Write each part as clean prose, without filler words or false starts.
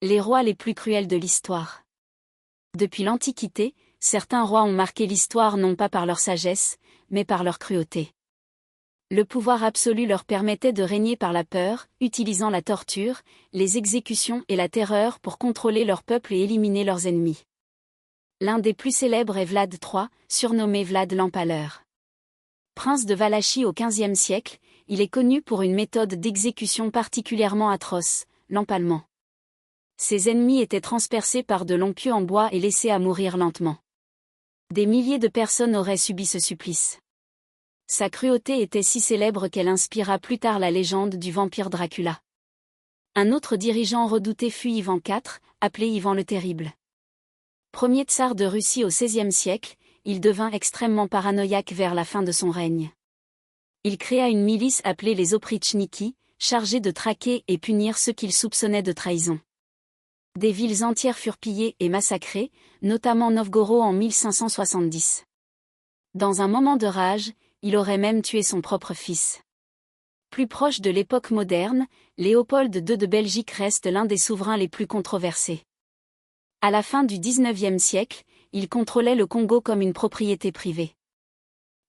Les rois les plus cruels de l'histoire. Depuis l'Antiquité, certains rois ont marqué l'histoire non pas par leur sagesse, mais par leur cruauté. Le pouvoir absolu leur permettait de régner par la peur, utilisant la torture, les exécutions et la terreur pour contrôler leur peuple et éliminer leurs ennemis. L'un des plus célèbres est Vlad III, surnommé Vlad l'Empaleur. Prince de Valachie au XVe siècle, il est connu pour une méthode d'exécution particulièrement atroce, l'empalement. Ses ennemis étaient transpercés par de longs pieux en bois et laissés à mourir lentement. Des milliers de personnes auraient subi ce supplice. Sa cruauté était si célèbre qu'elle inspira plus tard la légende du vampire Dracula. Un autre dirigeant redouté fut Ivan IV, appelé Ivan le Terrible. Premier tsar de Russie au XVIe siècle, il devint extrêmement paranoïaque vers la fin de son règne. Il créa une milice appelée les Oprichniki, chargée de traquer et punir ceux qu'il soupçonnait de trahison. Des villes entières furent pillées et massacrées, notamment Novgorod en 1570. Dans un moment de rage, il aurait même tué son propre fils. Plus proche de l'époque moderne, Léopold II de Belgique reste l'un des souverains les plus controversés. À la fin du XIXe siècle, il contrôlait le Congo comme une propriété privée.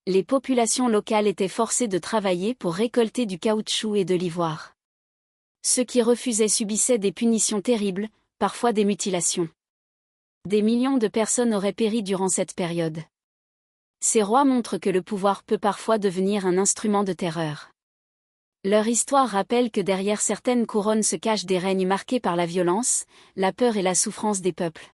Les populations locales étaient forcées de travailler pour récolter du caoutchouc et de l'ivoire. Ceux qui refusaient subissaient des punitions terribles, parfois des mutilations. Des millions de personnes auraient péri durant cette période. Ces rois montrent que le pouvoir peut parfois devenir un instrument de terreur. Leur histoire rappelle que derrière certaines couronnes se cachent des règnes marqués par la violence, la peur et la souffrance des peuples.